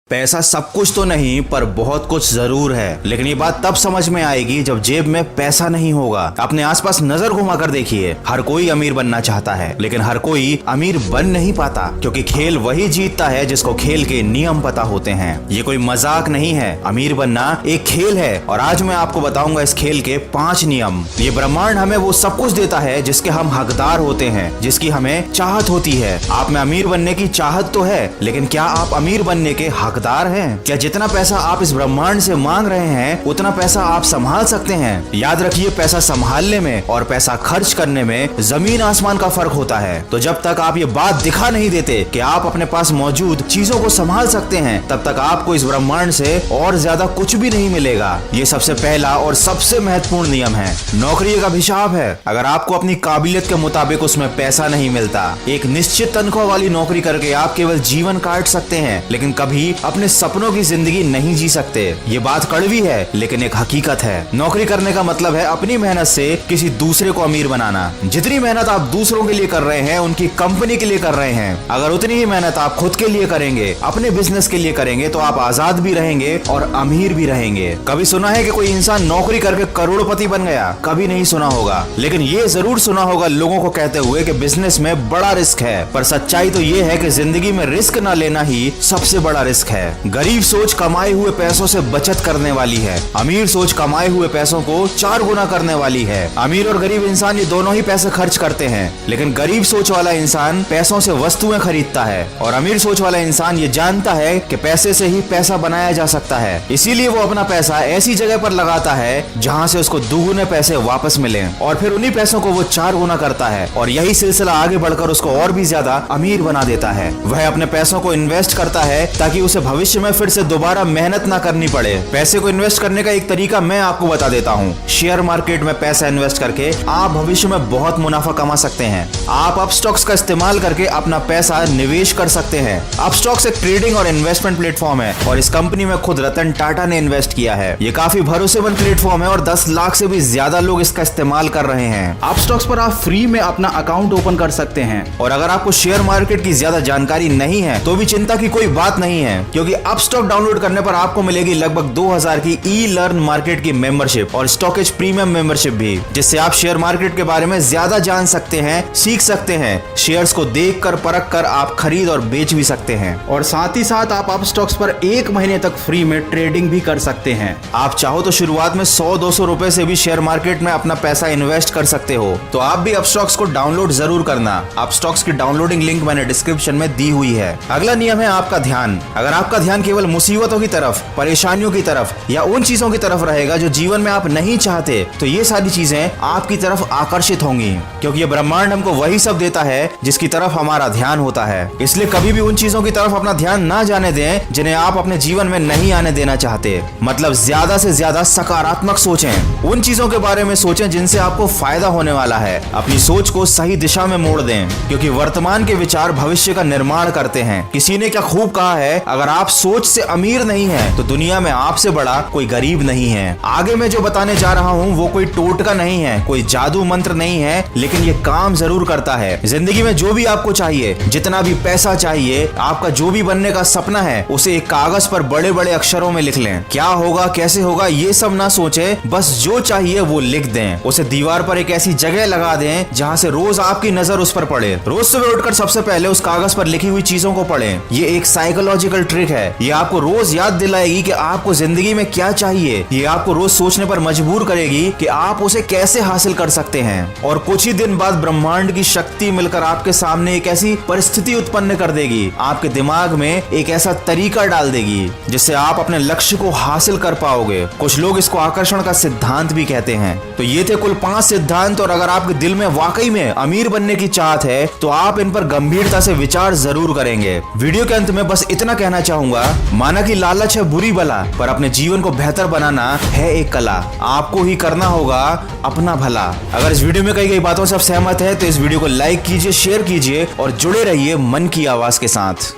पैसा सब कुछ तो नहीं पर बहुत कुछ जरूर है, लेकिन ये बात तब समझ में आएगी जब जेब में पैसा नहीं होगा। अपने आसपास नजर घुमाकर देखिए, हर कोई अमीर बनना चाहता है, लेकिन हर कोई अमीर बन नहीं पाता, क्योंकि खेल वही जीतता है जिसको खेल के नियम पता होते हैं। ये कोई मजाक नहीं है, अमीर बनना एक खेल है और आज मैं आपको बताऊंगा इस खेल के 5 नियम। ये ब्रह्मांड हमें वो सब कुछ देता है जिसके हम हकदार होते हैं, जिसकी हमें चाहत होती है। आप में अमीर बनने की चाहत तो है, लेकिन क्या आप अमीर बनने के हकदार हैं? क्या जितना पैसा आप इस ब्रह्मांड से मांग रहे हैं उतना पैसा आप संभाल सकते हैं? याद रखिए, पैसा संभालने में और पैसा खर्च करने में जमीन आसमान का फर्क होता है। तो जब तक आप ये बात दिखा नहीं देते कि आप अपने पास मौजूद चीजों को संभाल सकते हैं, तब तक आपको इस ब्रह्मांड से और ज्यादा कुछ भी नहीं मिलेगा। ये सबसे पहला और सबसे महत्वपूर्ण नियम है। नौकरी एक अभिशाप है। अगर आपको अपनी काबिलियत के मुताबिक उसमें पैसा नहीं मिलता, एक निश्चित तनख्वाह वाली नौकरी करके आप केवल जीवन काट सकते हैं, लेकिन कभी अपने सपनों की जिंदगी नहीं जी सकते। ये बात कड़वी है, लेकिन एक हकीकत है। नौकरी करने का मतलब है अपनी मेहनत से किसी दूसरे को अमीर बनाना। जितनी मेहनत आप दूसरों के लिए कर रहे हैं, उनकी कंपनी के लिए कर रहे हैं, अगर उतनी ही मेहनत आप खुद के लिए करेंगे, अपने बिजनेस के लिए करेंगे, तो आप आजाद भी रहेंगे और अमीर भी रहेंगे। कभी सुना है कि कोई इंसान नौकरी करके करोड़पति बन गया? कभी नहीं सुना होगा, लेकिन ये जरूर सुना होगा लोगों को कहते हुए कि बिजनेस में बड़ा रिस्क है। पर सच्चाई तो ये है कि जिंदगी में रिस्क न लेना ही सबसे बड़ा रिस्क है। गरीब सोच कमाए हुए पैसों से बचत करने वाली है, अमीर सोच कमाए हुए पैसों को 4 गुना करने वाली है। अमीर और गरीब इंसान ये दोनों ही पैसे खर्च करते हैं, लेकिन गरीब सोच वाला इंसान पैसों से वस्तुएं खरीदता है और अमीर सोच वाला इंसान ये जानता है कि पैसे से ही पैसा बनाया जा सकता है। इसीलिए वो अपना पैसा ऐसी जगह पर लगाता है जहाँ से उसको दुगुने पैसे वापस मिले और फिर उन्हीं पैसों को वो 4 गुना करता है और यही सिलसिला आगे बढ़कर उसको और भी ज्यादा अमीर बना देता है। वह अपने पैसों को इन्वेस्ट करता है ताकि उसे भविष्य में फिर से दोबारा मेहनत ना करनी पड़े। पैसे को इन्वेस्ट करने का एक तरीका मैं आपको बता देता हूँ। शेयर मार्केट में पैसा इन्वेस्ट करके आप भविष्य में बहुत मुनाफा कमा सकते हैं। आप अपस्टॉक्स का इस्तेमाल करके अपना पैसा निवेश कर सकते हैं। अपस्टॉक्स एक ट्रेडिंग और इन्वेस्टमेंट प्लेटफॉर्म है और इस कंपनी में खुद रतन टाटा ने इन्वेस्ट किया है। ये काफी भरोसेमंद प्लेटफॉर्म है और 10 लाख से भी ज्यादा लोग इसका इस्तेमाल कर रहे हैं। अपस्टॉक्स पर आप फ्री में अपना अकाउंट ओपन कर सकते हैं और अगर आपको शेयर मार्केट की ज्यादा जानकारी नहीं है तो भी चिंता की कोई बात नहीं है, क्योंकि अपस्टॉक डाउनलोड करने पर आपको मिलेगी लगभग 2000 की ई-लर्न मार्केट की मेंबरशिप और स्टॉकेज प्रीमियम मेंबरशिप भी, जिससे आप शेयर मार्केट के बारे में ज्यादा जान सकते हैं, सीख सकते हैं। शेयर्स को देखकर परख कर आप खरीद और बेच भी सकते हैं और साथ ही साथ आप अपस्टॉक्स पर 1 महीने तक फ्री में ट्रेडिंग भी कर सकते हैं। आप चाहो तो शुरुआत में 100-200 रुपए से भी शेयर मार्केट में अपना पैसा इन्वेस्ट कर सकते हो। तो आप भी अपस्टॉक्स को डाउनलोड जरूर करना। अपस्टॉक्स की डाउनलोडिंग लिंक मैंने डिस्क्रिप्शन में दी हुई है। अगला नियम है आपका ध्यान। अगर आपका ध्यान केवल मुसीबतों की तरफ, परेशानियों की तरफ या उन चीजों की तरफ रहेगा जो जीवन में आप नहीं चाहते, तो ये सारी चीजें आपकी तरफ आकर्षित होंगी, क्योंकि ये ब्रह्मांड हमको वही सब देता है जिसकी तरफ हमारा ध्यान होता है। इसलिए कभी भी उन चीजों की तरफ अपना ध्यान ना जाने दें जिन्हें आप अपने जीवन में नहीं आने देना चाहते। मतलब ज्यादा से ज्यादा सकारात्मक सोचें। उन चीजों के बारे में सोचें जिनसे आपको फायदा होने वाला है। अपनी सोच को सही दिशा में मोड़ दें, क्योंकि वर्तमान के विचार भविष्य का निर्माण करते हैं। किसी ने क्या खूब कहा है, अगर आप सोच से अमीर नहीं है तो दुनिया में आपसे बड़ा कोई गरीब नहीं है। आगे मैं जो बताने जा रहा हूँ वो कोई टोटका नहीं है, कोई जादू मंत्र नहीं है, लेकिन ये काम जरूर करता है। जिंदगी में जो भी आपको चाहिए, जितना भी पैसा चाहिए, आपका जो भी बनने का सपना है, उसे एक कागज पर बड़े बड़े अक्षरों में लिख लें। क्या होगा, कैसे होगा, ये सब ना सोचे, बस जो चाहिए वो लिख दें। उसे दीवार पर एक ऐसी जगह लगा दें जहाँ से रोज आपकी नजर उस पर पड़े। रोज सुबह उठकर सबसे पहले उस कागज पर लिखी हुई चीजों को पढ़ें। ये एक साइकोलॉजिकल ट्रिक है। ये आपको रोज याद दिलाएगी कि आपको जिंदगी में क्या चाहिए। ये आपको रोज सोचने पर मजबूर करेगी कि आप उसे कैसे हासिल कर सकते हैं। और कुछ ही दिन बाद ब्रह्मांड की शक्ति मिलकर आपके सामने एक ऐसी परिस्थिति उत्पन्न कर देगी, आपके दिमाग में एक ऐसा तरीका डाल देगी जिससे आप अपने लक्ष्य को हासिल कर पाओगे। कुछ लोग इसको आकर्षण का सिद्धांत भी कहते हैं। तो ये थे कुल 5 सिद्धांत, और अगर आपके दिल में वाकई में अमीर बनने की चाहत है तो आप इन पर गंभीरता से विचार जरूर करेंगे। वीडियो के अंत में बस इतना कहना चाहूंगा, माना कि लालच है बुरी बला, पर अपने जीवन को बेहतर बनाना है एक कला। आपको ही करना होगा अपना भला। अगर इस वीडियो में कही गई बातों से आप सहमत है तो इस वीडियो को लाइक कीजिए, शेयर कीजिए और जुड़े रहिए मन की आवाज के साथ।